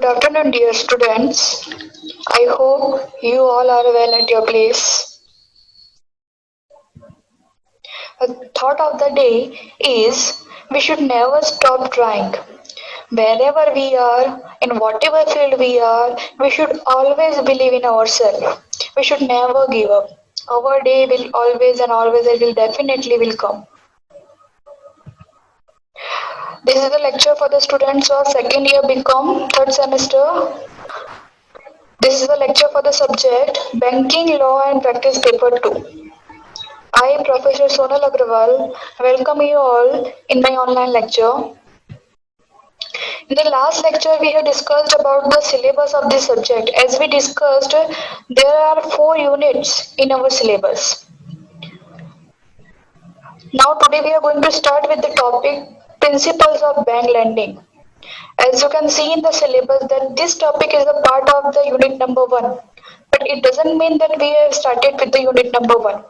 afternoon, dear students. I hope you all are well at your place. The thought of the day is we should never stop trying. Wherever we are, in whatever field we are, we should always believe in ourselves. We should never give up. Our day will always and always it will definitely will come. This is the lecture for the students of second year BCom, third semester. This is the lecture for the subject Banking Law and Practice Paper 2. I, Professor Sonal Agrawal, welcome you all in my online lecture. In the last lecture, we have discussed about the syllabus of this subject. As we discussed, there are 4 units in our syllabus. Now, today we are going to start with the topic Principles of Bank Lending. As you can see in the syllabus that this topic is a part of the unit number 1. But it doesn't mean that we have started with the unit number 1.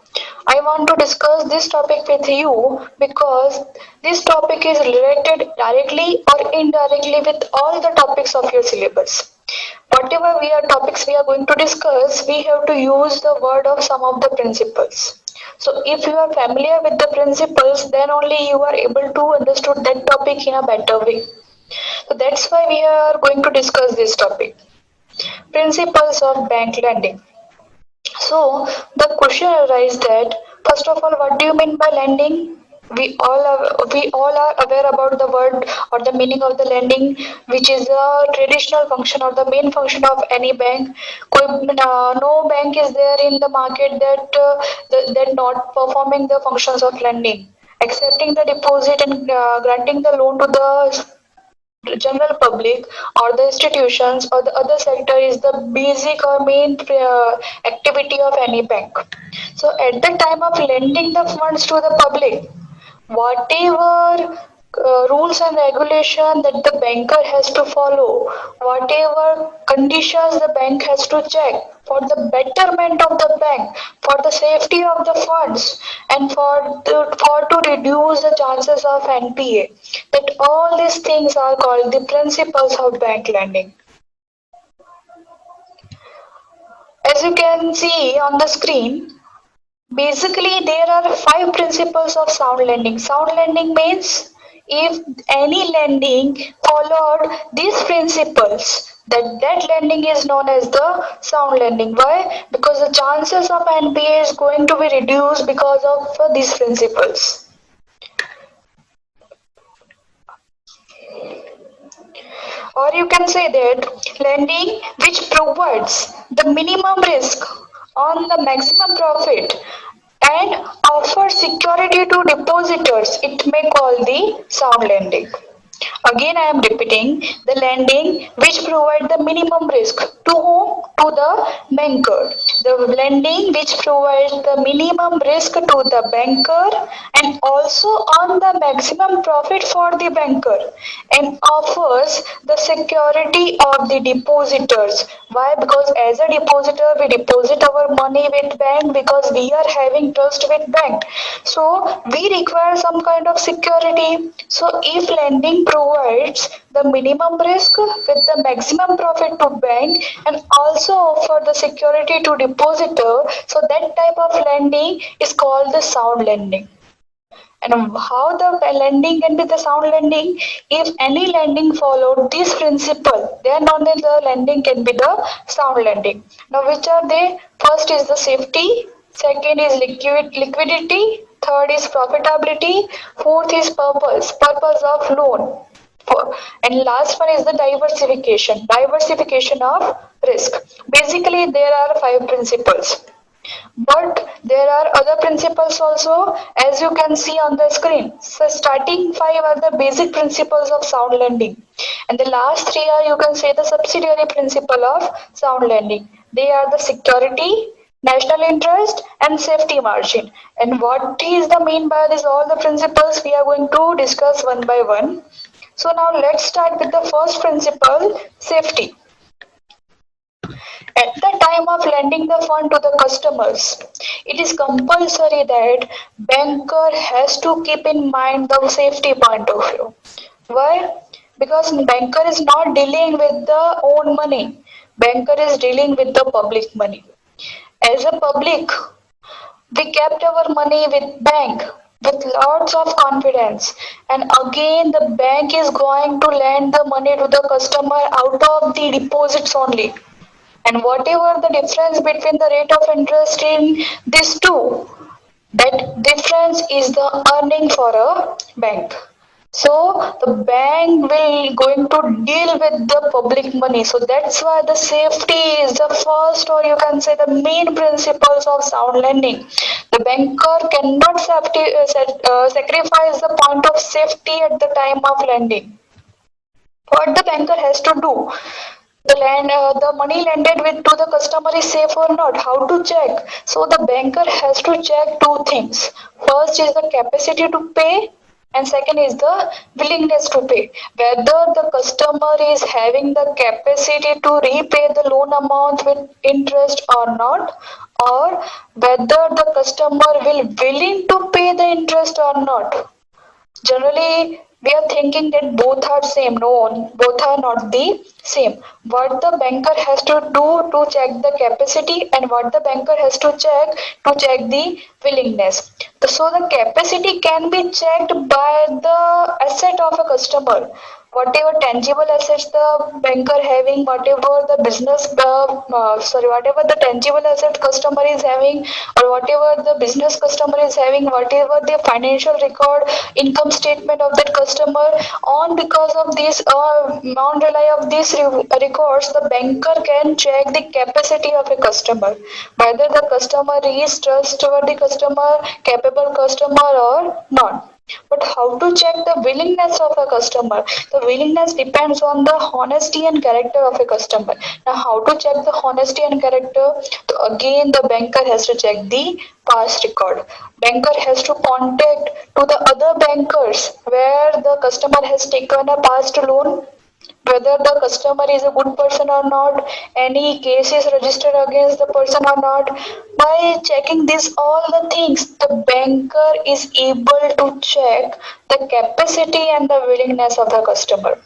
I want to discuss this topic with you because this topic is related directly or indirectly with all the topics of your syllabus. Whatever topics we are going to discuss, we have to use the word of some of the principles. So if you are familiar with the principles, then only you are able to understand that topic in a better way. So that's why we are going to discuss this topic. Principles of bank lending. So the question arises that first of all, what do you mean by lending? We all are aware about the word or the meaning of the lending, which is the traditional function or the main function of any bank. No bank is there in the market that not performing the functions of lending, accepting the deposit and granting the loan to the general public or the institutions or the other sector is the basic or main activity of any bank. So at the time of lending the funds to the public, whatever rules and regulation that the banker has to follow, whatever conditions the bank has to check for the betterment of the bank, for the safety of the funds, and for to reduce the chances of NPA, that all these things are called the principles of bank lending. As you can see on the screen, basically, there are 5 principles of sound lending. Sound lending means if any lending followed these principles, that lending is known as the sound lending. Why? Because the chances of NPA is going to be reduced because of these principles. Or you can say that lending which provides the minimum risk on the maximum profit and offer security to depositors, it may call the sound lending. Again, I am repeating the lending which provide the minimum risk to whom? To the banker. The lending which provides the minimum risk to the banker and also on the maximum profit for the banker and offers the security of the depositors. Why? Because as a depositor, we deposit our money with bank because we are having trust with bank. So we require some kind of security. So if lending provides the minimum risk with the maximum profit to bank and also offer the security to depositor, so that type of lending is called the sound lending. And how the lending can be the sound lending? If any lending followed this principle, then only the lending can be the sound lending. Now, which are they? First is the safety, second is liquidity, third is profitability, fourth is purpose of loan. And last one is the diversification of risk. Basically, there are 5 principles. But there are other principles also, as you can see on the screen. So starting 5 are the basic principles of sound lending. And the last 3 are, you can say, the subsidiary principle of sound lending. They are the security, national interest and safety margin. And what is the mean by this all the principles we are going to discuss one by one. So now let's start with the first principle, safety. At the time of lending the fund to the customers, it is compulsory that banker has to keep in mind the safety point of view. Why? because banker is not dealing with the own money. Banker is dealing with the public money. As a public, we kept our money with bank with lots of confidence, and again the bank is going to lend the money to the customer out of the deposits only. And whatever the difference between the rate of interest in these two, that difference is the earning for a bank. So the bank will going to deal with the public money. So that's why the safety is the first, or you can say the main principles of sound lending. The banker cannot sacrifice the point of safety at the time of lending. What the banker has to do? The money lended with to the customer is safe or not. How to check? So the banker has to check two things. First is the capacity to pay, and second is the willingness to pay. Whether the customer is having the capacity to repay the loan amount with interest or not, or whether the customer will willing to pay the interest or not. Generally, we are thinking that both are same. No, both are not the same. What the banker has to do to check the capacity, and what the banker has to check the willingness. So the capacity can be checked by the asset of a customer. Whatever tangible assets the banker having, whatever the tangible asset customer is having, or whatever the business customer is having, whatever the financial record, income statement of that customer, on because of this or non rely of these records, the banker can check the capacity of a customer, whether the customer is trustworthy customer, capable customer or not. But how to check the willingness of a customer? The willingness depends on the honesty and character of a customer. Now, how to check the honesty and character? So again, the banker has to check the past record. Banker has to contact to the other bankers where the customer has taken a past loan, whether the customer is a good person or not, any case is registered against the person or not. By checking this all the things, the banker is able to check the capacity and the willingness of the customer.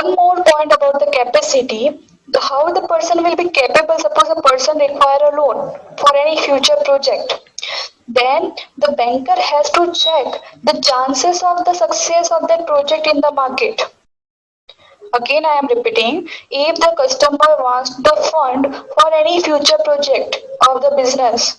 One more point about the capacity, how the person will be capable. Suppose a person require a loan for any future project, then the banker has to check the chances of the success of that project in the market. Again, I am repeating, if the customer wants the fund for any future project of the business,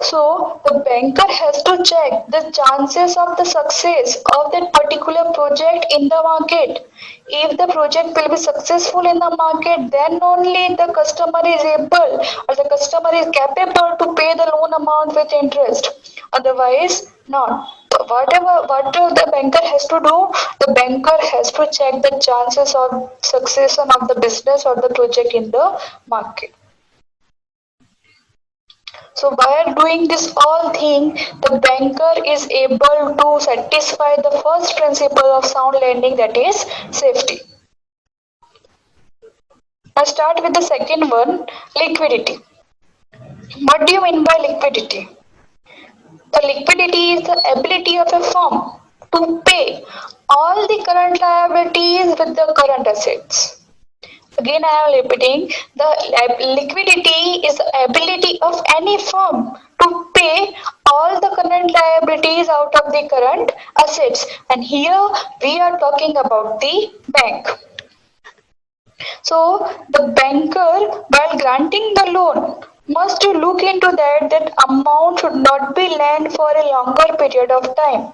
so the banker has to check the chances of the success of that particular project in the market. If the project will be successful in the market, then only the customer is able, or the customer is capable to pay the loan amount with interest. Otherwise, not. What the banker has to do, the banker has to check the chances of success of the business or the project in the market. So by doing this all thing, the banker is able to satisfy the first principle of sound lending, that is safety. I'll start with the second one, liquidity. What do you mean by liquidity? The liquidity is the ability of a firm to pay all the current liabilities with the current assets. Again, I am repeating, the liquidity is the ability of any firm to pay all the current liabilities out of the current assets. And here we are talking about the bank. So the banker, while granting the loan, must look into that amount should not be lent for a longer period of time.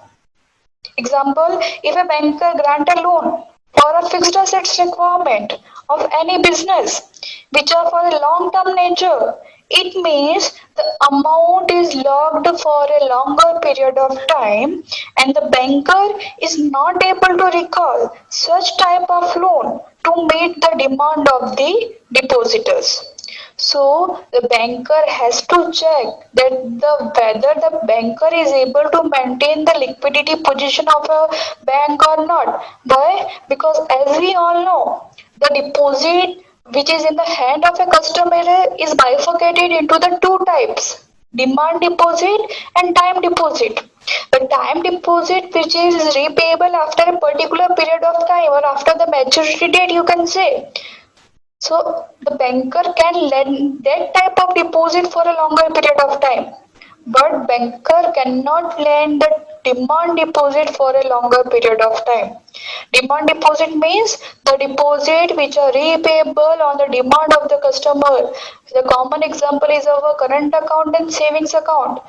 Example, if a banker grant a loan for a fixed assets requirement of any business which are for a long-term nature, it means the amount is locked for a longer period of time and the banker is not able to recall such type of loan to meet the demand of the depositors. So the banker has to check that whether the banker is able to maintain the liquidity position of a bank or not. Why? Because as we all know, the deposit which is in the hand of a customer is bifurcated into the two types, demand deposit and time deposit. The time deposit which is repayable after a particular period of time or after the maturity date, you can say. So the banker can lend that type of deposit for a longer period of time, but banker cannot lend the demand deposit for a longer period of time. Demand deposit means the deposit which are repayable on the demand of the customer. The common example is our current account and savings account.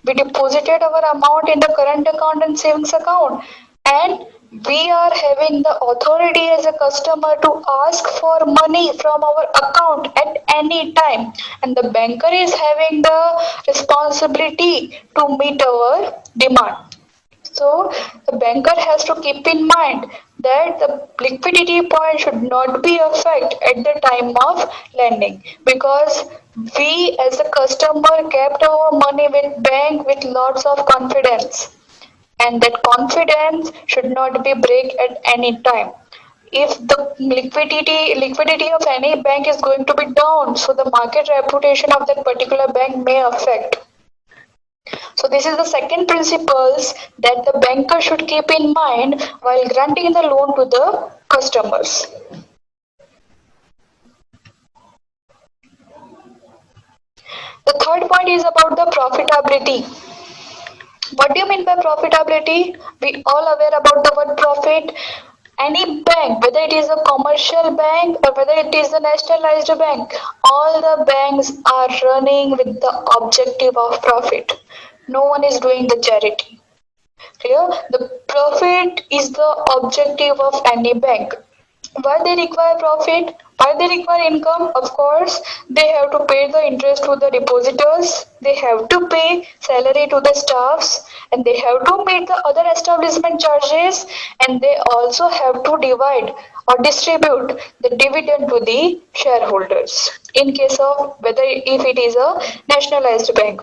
We deposited our amount in the current account and savings account, and we are having the authority as a customer to ask for money from our account at any time, and the banker is having the responsibility to meet our demand. So the banker has to keep in mind that the liquidity point should not be affected at the time of lending, because we as a customer kept our money with bank with lots of confidence, and that confidence should not be break at any time. If the liquidity of any bank is going to be down, so the market reputation of that particular bank may affect. So this is the second principles that the banker should keep in mind while granting the loan to the customers. The third point is about the profitability. What do you mean by profitability? We all aware about the word profit. Any bank, whether it is a commercial bank or whether it is a nationalized bank, all the banks are running with the objective of profit. No one is doing the charity. Clear? The profit is the objective of any bank. Why they require profit? Why they require income? Of course, they have to pay the interest to the depositors, they have to pay salary to the staffs, and they have to meet the other establishment charges, and they also have to divide or distribute the dividend to the shareholders in case of whether if it is a nationalized bank.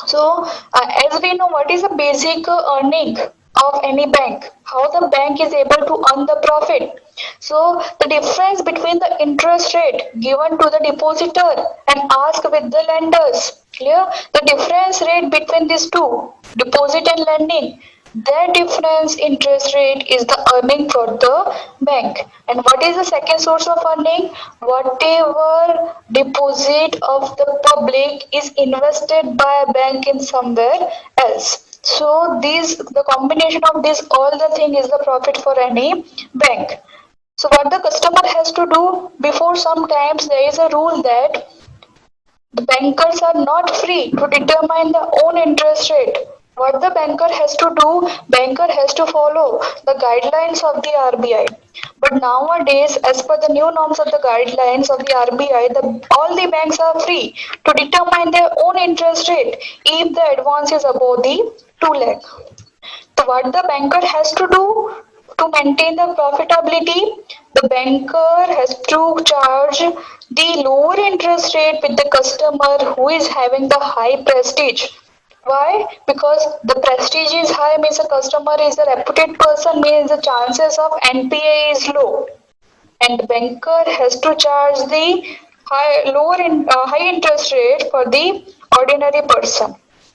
So, as we know, what is the basic earning of any bank? How the bank is able to earn the profit? So, the difference between the interest rate given to the depositor and asked with the lenders. Clear? The difference rate between these two, deposit and lending. Their difference interest rate is the earning for the bank. And what is the second source of earning? Whatever deposit of the public is invested by a bank in somewhere else. So the combination of this all the thing is the profit for any bank. So what the customer has to do before, sometimes there is a rule that the bankers are not free to determine their own interest rate. What the banker has to do, banker has to follow the guidelines of the RBI. But nowadays, as per the new norms of the guidelines of the RBI, all the banks are free to determine their own interest rate if the advance is above the 2 lakh. So what the banker has to do to maintain the profitability, the banker has to charge the lower interest rate with the customer who is having the high prestige. Why? Because the prestige is high, means the customer is a reputed person, means the chances of NPA is low, and the banker has to charge the high interest rate for the ordinary person.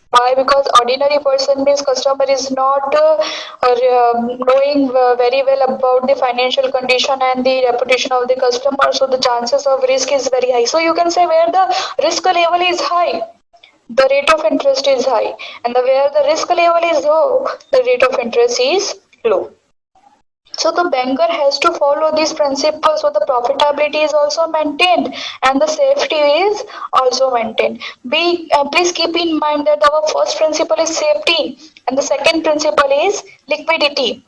Why? Because ordinary person means customer is not knowing very well about the financial condition and the reputation of the customer, so the chances of risk is very high. So you can say where the risk level is high, the rate of interest is high, and where the risk level is low, the rate of interest is low. So the banker has to follow these principles, so the profitability is also maintained and the safety is also maintained. Please keep in mind that our first principle is safety, and the second principle is liquidity,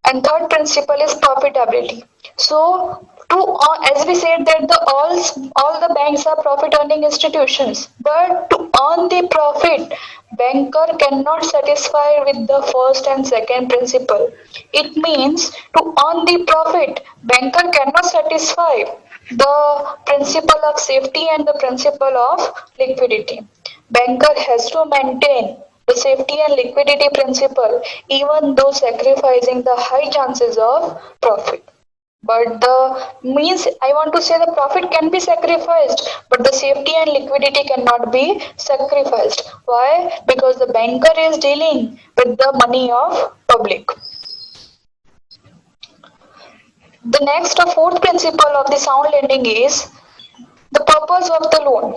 and third principle is profitability. So as we said that all the banks are profit earning institutions, but to earn the profit, banker cannot satisfy with the first and second principle. It means to earn the profit, banker cannot satisfy the principle of safety and the principle of liquidity. Banker has to maintain the safety and liquidity principle even though sacrificing the high chances of profit. But the means I want to say the profit can be sacrificed, but the safety and liquidity cannot be sacrificed. Why? Because the banker is dealing with the money of public. The next or fourth principle of the sound lending is the purpose of the loan.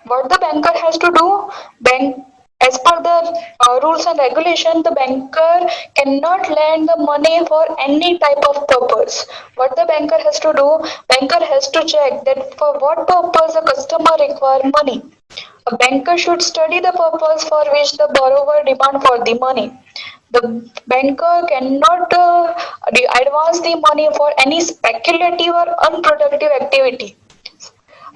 What the banker has to do, bank as per the rules and regulation, the banker cannot lend the money for any type of purpose. What the banker has to do, banker has to check that for what purpose the customer require money. A banker should study the purpose for which the borrower demand for the money. The banker cannot advance the money for any speculative or unproductive activity.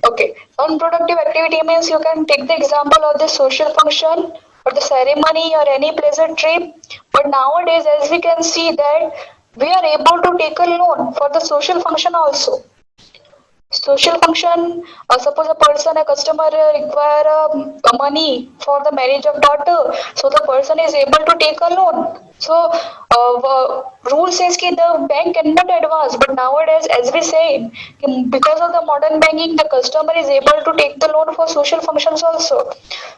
Okay, unproductive activity means you can take the example of the social function or the ceremony or any pleasure trip. But nowadays, as we can see that we are able to take a loan for the social function also. Social function, suppose a person, a customer require money for the marriage of daughter, so the person is able to take a loan. So, rule says that the bank cannot advance, but nowadays, as we say, because of the modern banking, the customer is able to take the loan for social functions also.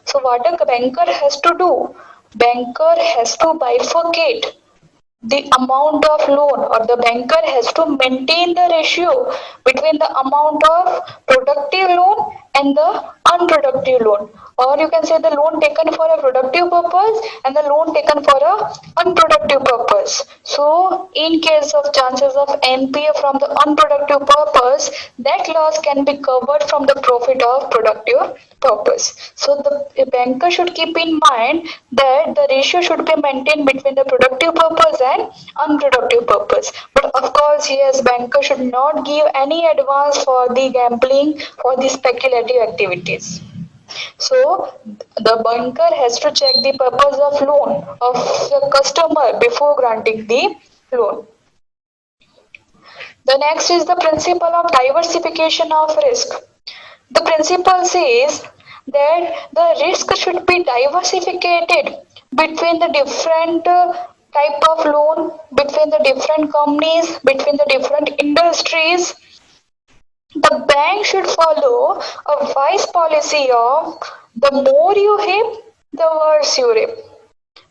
So, what a banker has to do? Banker has to bifurcate the amount of loan, or the banker has to maintain the ratio between the amount of productive loan and the unproductive loan, or you can say the loan taken for a productive purpose and the loan taken for a unproductive purpose. So in case of chances of NPA from the unproductive purpose, that loss can be covered from the profit of productive purpose. So the banker should keep in mind that the ratio should be maintained between the productive purpose and unproductive purpose. But of course, yes, banker should not give any advance for the gambling, for the speculative activities. So the banker has to check the purpose of loan of the customer before granting the loan. The next is the principle of diversification of risk. The principle says that the risk should be diversified between the different type of loan, between the different companies, between the different industries. The bank should follow a wise policy of the more you hip, the worse you rip.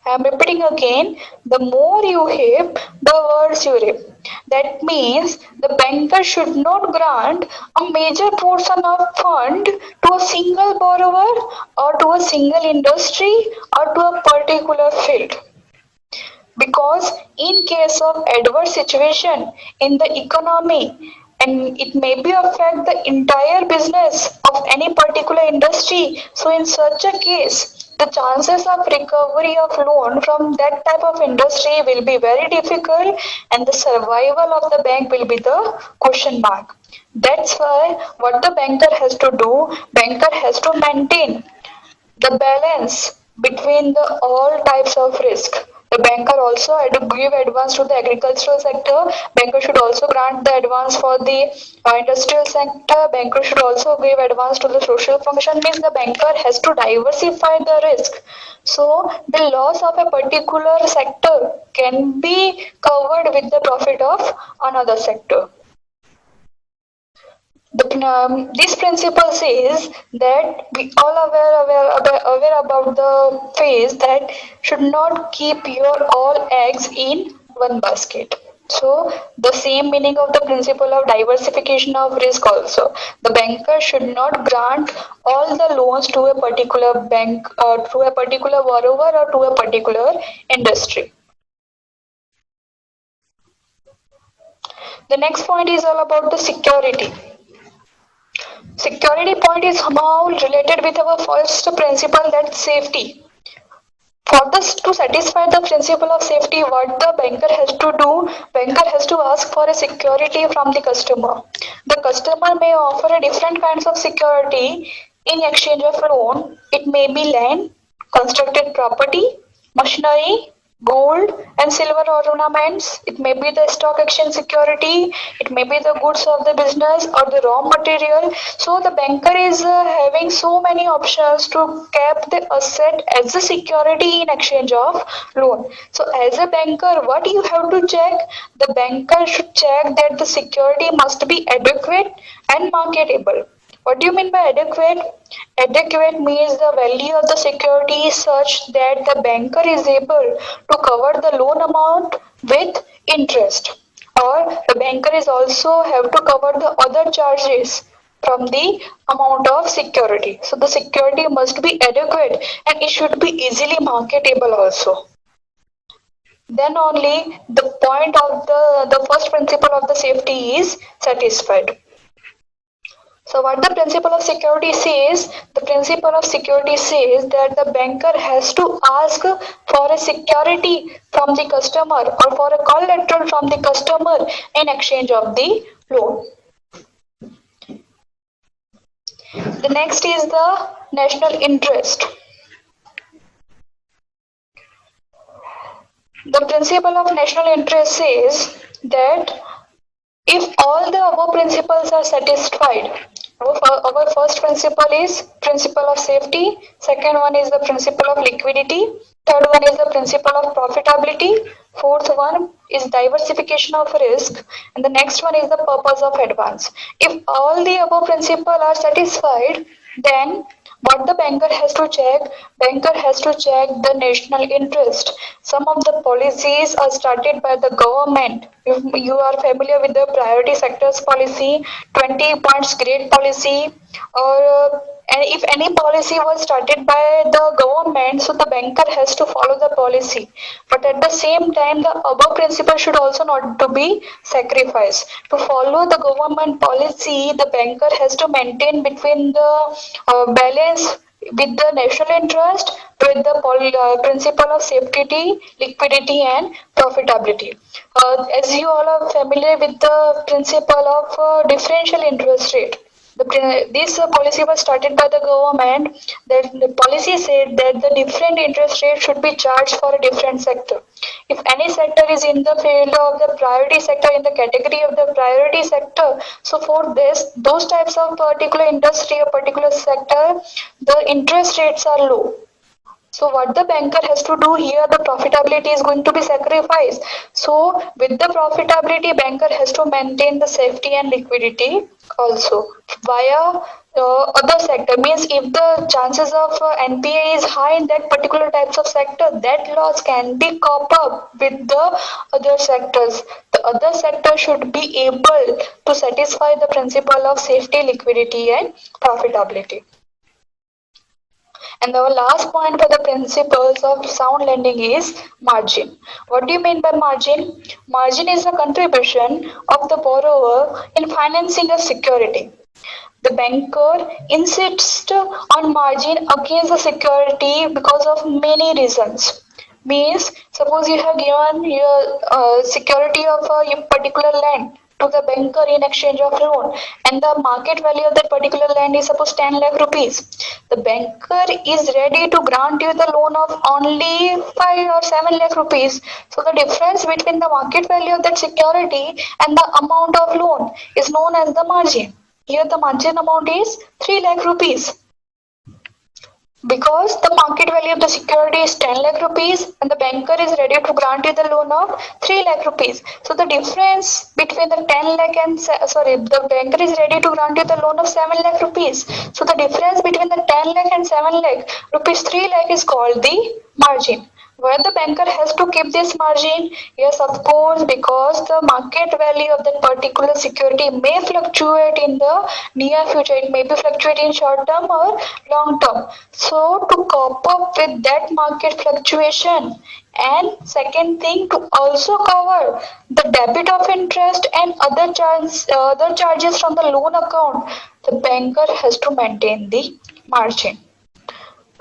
I am repeating again, the more you hip, the worse you rip. That means the banker should not grant a major portion of fund to a single borrower or to a single industry or to a particular field. Because in case of adverse situation in the economy, and it may be affect the entire business of any particular industry, so in such a case the chances of recovery of loan from that type of industry will be very difficult, and the survival of the bank will be the question mark. That's why what the banker has to do, banker has to maintain the balance between the all types of risk. The banker also had to give advance to the agricultural sector. Banker should also grant the advance for the industrial sector. Banker should also give advance to the social function. Means the banker has to diversify the risk. So the loss of a particular sector can be covered with the profit of another sector. This principle says that we all aware about the phrase that should not keep your all eggs in one basket. So the same meaning of the principle of diversification of risk also. The banker should not grant all the loans to a particular bank or to a particular borrower or to a particular industry. The next point is all about the security. Security point is somehow related with our first principle, that safety. For this to satisfy the principle of safety, what the banker has to do, banker has to ask for a security from the customer. The customer may offer a different kinds of security in exchange of loan. It may be land, constructed property, machinery, gold and silver ornaments, it may be the stock exchange security, it may be the goods of the business or the raw material. So the banker is having so many options to cap the asset as a security in exchange of loan. So as a banker, what you have to check? The banker should check that the security must be adequate and marketable. What do you mean by adequate? Adequate means the value of the security is such that the banker is able to cover the loan amount with interest, or the banker is also have to cover the other charges from the amount of security. So the security must be adequate and it should be easily marketable also. Then only the point of the first principle of the safety is satisfied. So what the principle of security says, the principle of security says that the banker has to ask for a security from the customer or for a collateral from the customer in exchange of the loan. The next is the national interest. The principle of national interest says that if all the above principles are satisfied, our first principle is principle of safety, second one is the principle of liquidity, third one is the principle of profitability, fourth one is diversification of risk, and the next one is the purpose of advance. If all the above principles are satisfied, then what the banker has to check the national interest. Some of the policies are started by the government. If you are familiar with the priority sectors policy, 20 points grade policy, or and if any policy was started by the government, so the banker has to follow the policy. But at the same time, the above principle should also not to be sacrificed. To follow the government policy, the banker has to maintain between the balance with the national interest with the principle of safety, liquidity, and profitability. As you all are familiar with the principle of differential interest rate. This policy was started by the government. That the policy said that the different interest rate should be charged for a different sector. If any sector is in the field of the priority sector, in the category of the priority sector, so for this, those types of particular industry or particular sector, the interest rates are low. So what the banker has to do here, the profitability is going to be sacrificed. So with the profitability, banker has to maintain the safety and liquidity also via other sector. Means if the chances of NPA is high in that particular types of sector, that loss can be cop up with the other sectors. The other sector should be able to satisfy the principle of safety, liquidity, and profitability. And our last point for the principles of sound lending is margin. What do you mean by margin? Margin is the contribution of the borrower in financing a security. The banker insists on margin against the security because of many reasons. Means, suppose you have given your security of a particular land to the banker in exchange of loan, and the market value of that particular land is suppose 10 lakh rupees. The banker is ready to grant you the loan of only 5 or 7 lakh rupees. So the difference between the market value of that security and the amount of loan is known as the margin. Here the margin amount is 3 lakh rupees. Because the market value of the security is 10 lakh rupees and the banker is ready to grant you the loan of 3 lakh rupees. So the difference between the 10 lakh and the banker is ready to grant you the loan of 7 lakh rupees. So the difference between the 10 lakh and 7 lakh rupees 3 lakh is called the margin. Where the banker has to keep this margin? Yes, of course, because the market value of that particular security may fluctuate in the near future. It may be fluctuate in short term or long term. So to cope up with that market fluctuation, and second thing, to also cover the debit of interest and other charges from the loan account, the banker has to maintain the margin.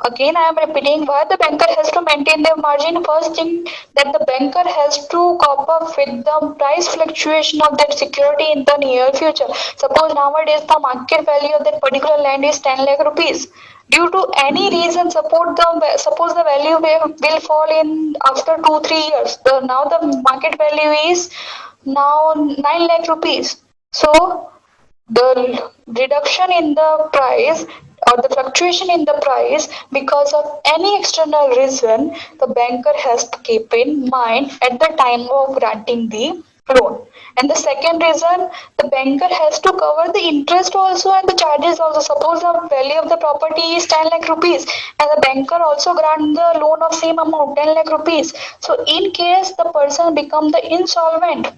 Again, I am repeating why the banker has to maintain their margin. First thing that the banker has to cope up with the price fluctuation of that security in the near future. Suppose nowadays the market value of that particular land is 10 lakh rupees. Due to any reason, suppose the value will fall in after 2 3 years. Now the market value is now 9 lakh rupees. So the reduction in the price or the fluctuation in the price because of any external reason, the banker has to keep in mind at the time of granting the loan. And the second reason, the banker has to cover the interest also and the charges also. Suppose the value of the property is 10 lakh rupees and the banker also grant the loan of same amount 10 lakh rupees. So in case the person become the insolvent,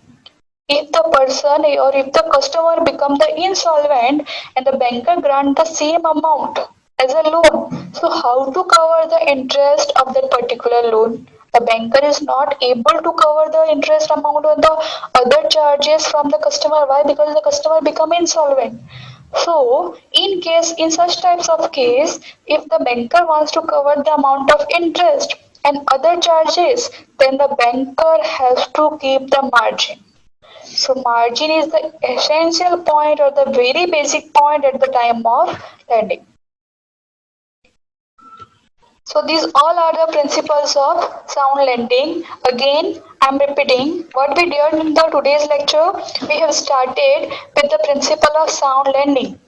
if the person or if the customer become the insolvent and the banker grant the same amount as a loan, so how to cover the interest of that particular loan? The banker is not able to cover the interest amount or the other charges from the customer. Why? Because the customer become insolvent. So, in such types of case, if the banker wants to cover the amount of interest and other charges, then the banker has to keep the margin. So margin is the essential point or the very basic point at the time of lending. So these all are the principles of sound lending. Again, I'm repeating what we did in the today's lecture. We have started with the principle of sound lending.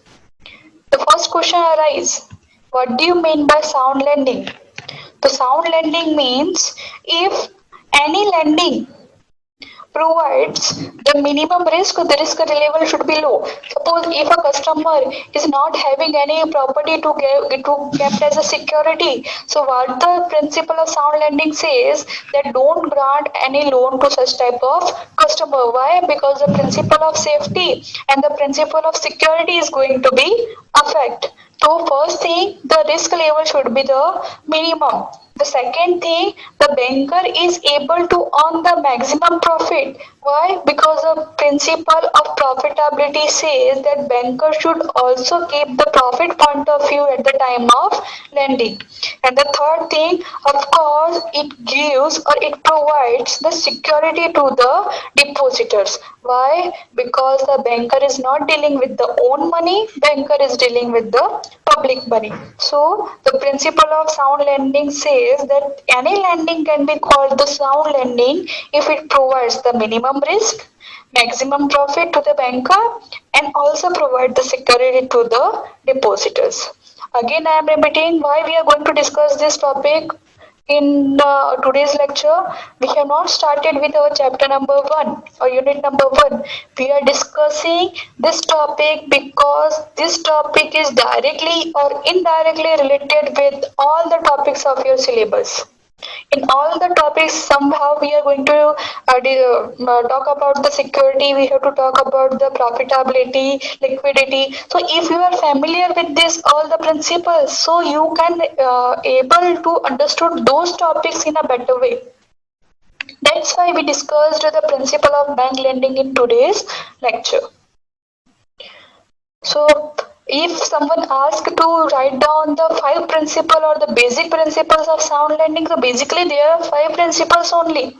The first question arises, what do you mean by sound lending? The sound lending means if any lending provides the minimum risk, the risk level should be low. Suppose if a customer is not having any property to kept as a security, so what the principle of sound lending says that don't grant any loan to such type of customer. Why? Because the principle of safety and the principle of security is going to be affected. So first thing, the risk level should be the minimum. The second thing, the banker is able to earn the maximum profit. Why? Because the principle of profitability says that banker should also keep the profit point of view at the time of lending. And the third thing, of course, it gives or it provides the security to the depositors. Why? Because the banker is not dealing with the own money, banker is dealing with the public money. So the principle of sound lending says that any lending can be called the sound lending if it provides the minimum risk, maximum profit to the banker, and also provide the security to the depositors. Again, I am repeating why we are going to discuss this topic in today's lecture. We have not started with our chapter number 1 or unit number 1. We are discussing this topic because this topic is directly or indirectly related with all the topics of your syllabus. In all the topics, somehow we are going to talk about the security, we have to talk about the profitability, liquidity. So if you are familiar with this, all the principles, so you can able to understood those topics in a better way. That's why we discussed the principle of bank lending in today's lecture. So if someone asks to write down the 5 principles or the basic principles of sound lending, so basically there are 5 principles only.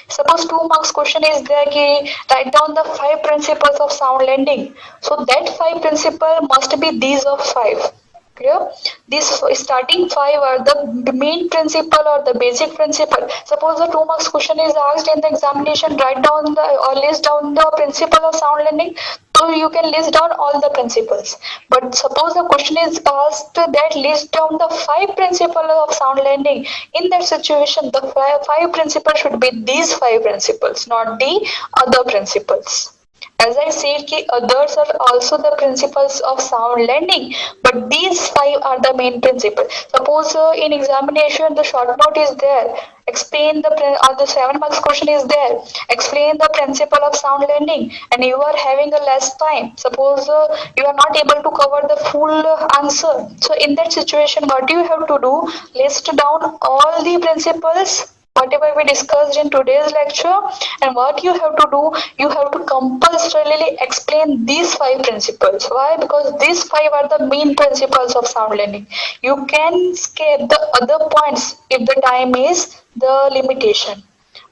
Suppose 2 marks question is there कि write down the 5 principles of sound lending. So that 5 principle must be these of 5. Clear? These starting 5 are the main principle or the basic principle. Suppose the 2 marks question is asked in the examination, write down the or list down the principle of sound lending. So you can list down all the principles. But suppose the question is asked that list down the 5 principles of sound lending. In that situation, the 5 principles should be these 5 principles, not the other principles. As I said, others are also the principles of sound lending, but these 5 are the main principles. Suppose in examination the short note is there, explain the 7 marks question is there, explain the principle of sound lending, and you are having a less time. Suppose you are not able to cover the full answer. So in that situation, what you have to do? List down all the principles whatever we discussed in today's lecture. And what you have to do, you have to compulsorily explain these five principles. Why? Because these five are the main principles of sound lending. You can skip the other points if the time is the limitation,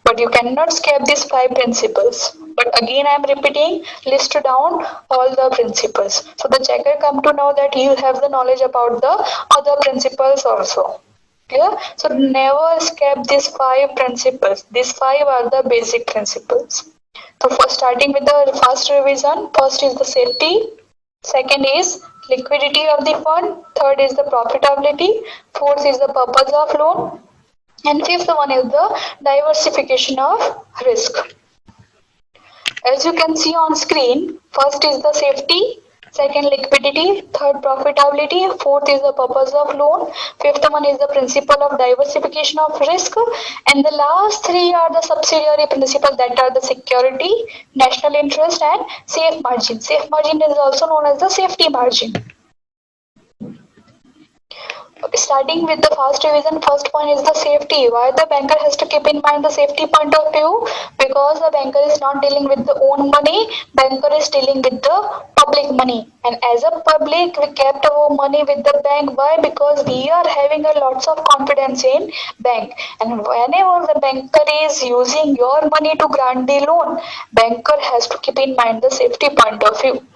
but you cannot skip these five principles. But again, I am repeating, list down all the principles. So the checker come to know that you have the knowledge about the other principles also. Clear? So never skip these five principles. These five are the basic principles. So for starting with the first revision, first is the safety, second is liquidity of the fund, third is the profitability, fourth is the purpose of loan, and fifth one is the diversification of risk. As you can see on screen, first is the safety, second liquidity, third profitability, fourth is the purpose of loan, fifth one is the principle of diversification of risk, and the last three are the subsidiary principles, that are the security, national interest, and safe margin. Safe margin is also known as the safety margin. Starting with the first revision, first point is the safety. Why the banker has to keep in mind the safety point of view? Because the banker is not dealing with the own money, banker is dealing with the public money. And as a public, we kept our money with the bank. Why? Because we are having a lots of confidence in bank. And whenever the banker is using your money to grant the loan, banker has to keep in mind the safety point of view.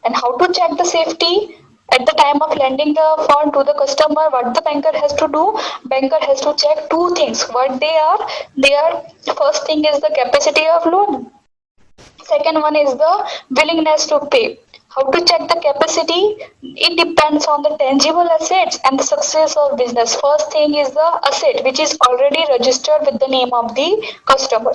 And how to check the safety? At the time of lending the fund to the customer, what the banker has to do? Banker has to check two things. What they are? First thing is the capacity of loan. Second one is the willingness to pay. How to check the capacity? It depends on the tangible assets and the success of business. First thing is the asset which is already registered with the name of the customer.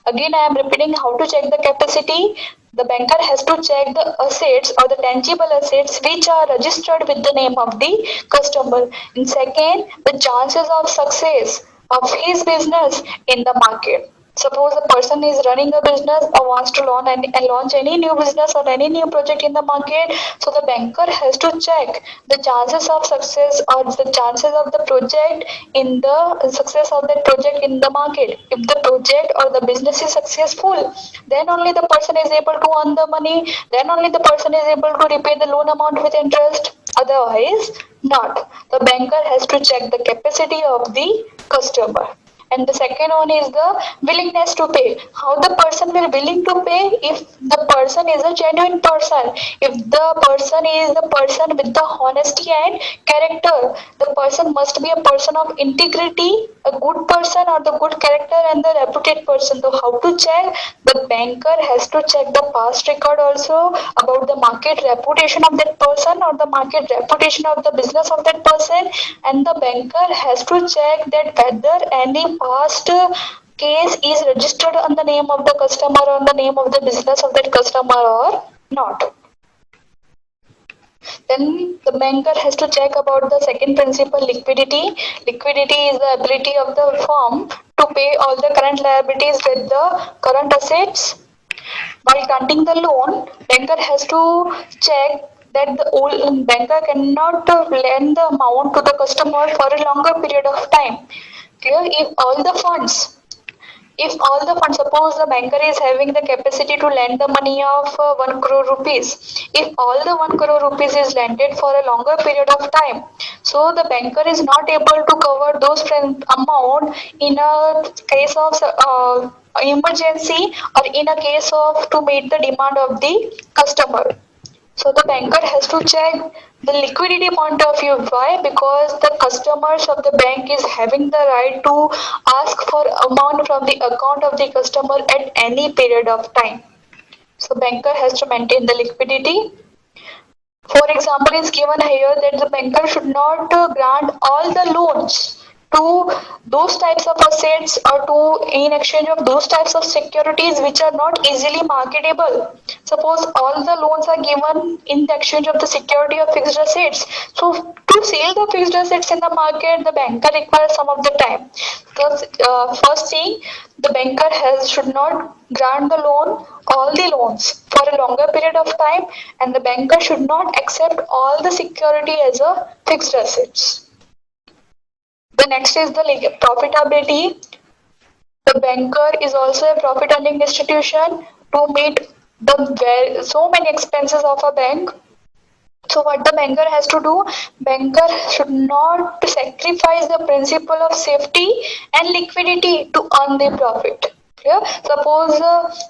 Again, I am repeating how to check the capacity. The banker has to check the assets or the tangible assets which are registered with the name of the customer. And second, the chances of success of his business in the market. Suppose a person is running a business or wants to launch any new business or any new project in the market, so the banker has to check the chances of success or the chances of the project in the success of that project in the market. If the project or the business is successful, then only the person is able to earn the money, then only the person is able to repay the loan amount with interest. Otherwise, not. The banker has to check the capacity of the customer. And the second one is the willingness to pay. How the person will willing to pay? If the person is a genuine person, if the person is the person with the honesty and character, the person must be a person of integrity, a good person or the good character and the reputed person. So how to check? The banker has to check the past record also about the market reputation of that person or the market reputation of the business of that person, and the banker has to check that whether any past case is registered on the name of the customer or on the name of the business of that customer or not. Then the banker has to check about the second principle, liquidity. Liquidity is the ability of the firm to pay all the current liabilities with the current assets. While granting the loan, banker has to check that the old banker cannot lend the amount to the customer for a longer period of time. Clear? If all the funds, suppose the banker is having the capacity to lend the money of 1 crore rupees, if all the 1 crore rupees is lended for a longer period of time, so the banker is not able to cover those amount in a case of emergency or in a case of to meet the demand of the customer. So the banker has to check the liquidity point of view. Why? Because the customers of the bank is having the right to ask for amount from the account of the customer at any period of time. So banker has to maintain the liquidity. For example, is given here that the banker should not grant all the loans to those types of assets or to in exchange of those types of securities which are not easily marketable. Suppose all the loans are given in the exchange of the security of fixed assets. So to sell the fixed assets in the market, the banker requires some of the time. So first thing, the banker should not grant the loan, all the loans for a longer period of time, and the banker should not accept all the security as a fixed assets. The next is the profitability. The banker is also a profit earning institution to meet so many expenses of a bank. So what the banker has to do, banker should not sacrifice the principle of safety and liquidity to earn the profit. Clear? Suppose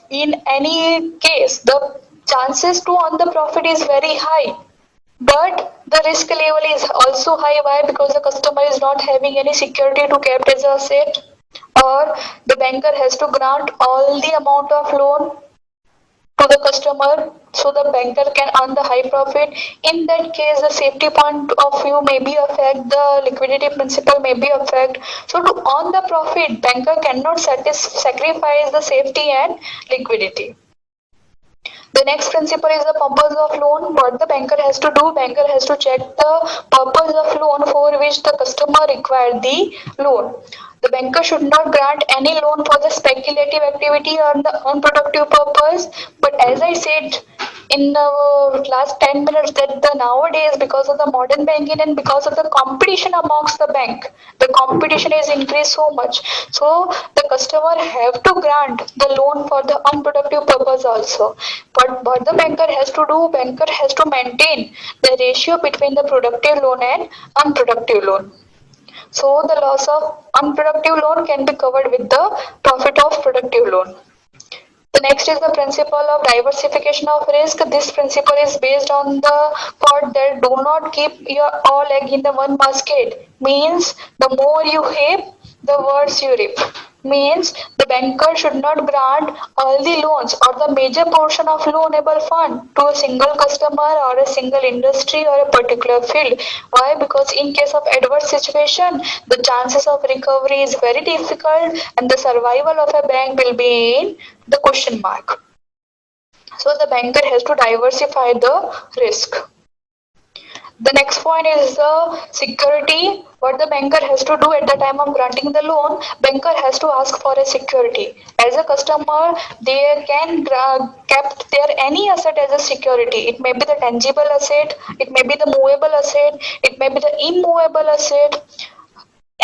in any case the chances to earn the profit is very high, but the risk level is also high. Why? Because the customer is not having any security to kept as asset, or the banker has to grant all the amount of loan to the customer so the banker can earn the high profit. In that case, the safety point of view may be affect, the liquidity principle may be affect. So to earn the profit, banker cannot sacrifice the safety and liquidity. The next principle is the purpose of loan. What the banker has to do, banker has to check the purpose of loan for which the customer required the loan. The banker should not grant any loan for the speculative activity or the unproductive purpose. But as I said in the last 10 minutes, that the nowadays, because of the modern banking and because of the competition amongst the bank, the competition is increased so much. So the customer have to grant the loan for the unproductive purpose also. But what the banker has to do, banker has to maintain the ratio between the productive loan and unproductive loan. So the loss of unproductive loan can be covered with the profit of productive loan. The next is the principle of diversification of risk. This principle is based on the thought that do not keep your all egg in the one basket. Means the more you heap, the worse you reap. Means the banker should not grant all the loans or the major portion of loanable fund to a single customer or a single industry or a particular field. Why? Because in case of adverse situation, the chances of recovery is very difficult and the survival of a bank will be in the question mark. So the banker has to diversify the risk. The next point is the security. What the banker has to do at the time of granting the loan, banker has to ask for a security. As a customer, they can kept their any asset as a security. It may be the tangible asset, it may be the movable asset, it may be the immovable asset.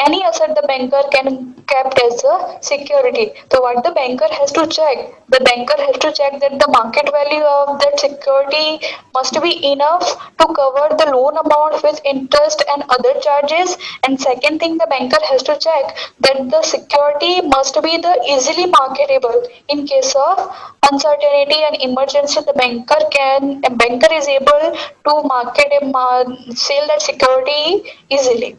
Any asset the banker can kept as a security. So what the banker has to check? The banker has to check that the market value of that security must be enough to cover the loan amount with interest and other charges. And second thing, the banker has to check that the security must be the easily marketable. In case of uncertainty and emergency, the banker is able to market and sell that security easily.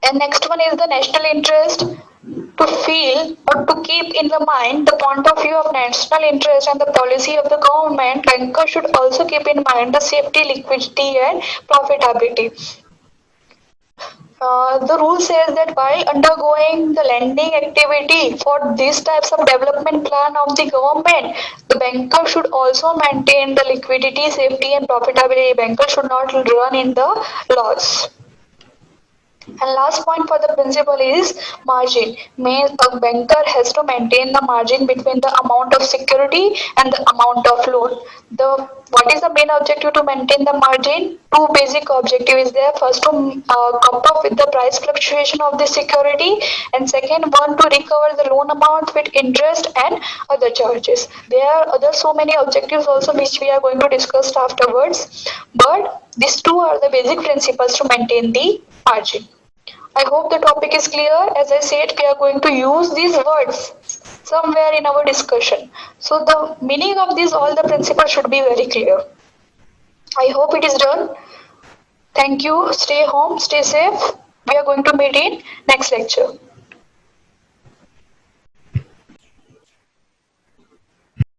And next one is the national interest. To feel or to keep in the mind the point of view of national interest and the policy of the government, banker should also keep in mind the safety, liquidity and profitability. The rule says that while undergoing the lending activity for these types of development plan of the government, the banker should also maintain the liquidity, safety and profitability. Banker should not run in the loss. And last point for the principle is margin. Means a banker has to maintain the margin between the amount of security and the amount of loan. What is the main objective to maintain the margin? Two basic objectives is there. First, to cope up with the price fluctuation of the security, and second one to recover the loan amount with interest and other charges. There are other so many objectives also which we are going to discuss afterwards. But these two are the basic principles to maintain the margin. I hope the topic is clear. As I said, we are going to use these words somewhere in our discussion. So the meaning of these, all the principles should be very clear. I hope it is done. Thank you. Stay home, stay safe. We are going to meet in next lecture.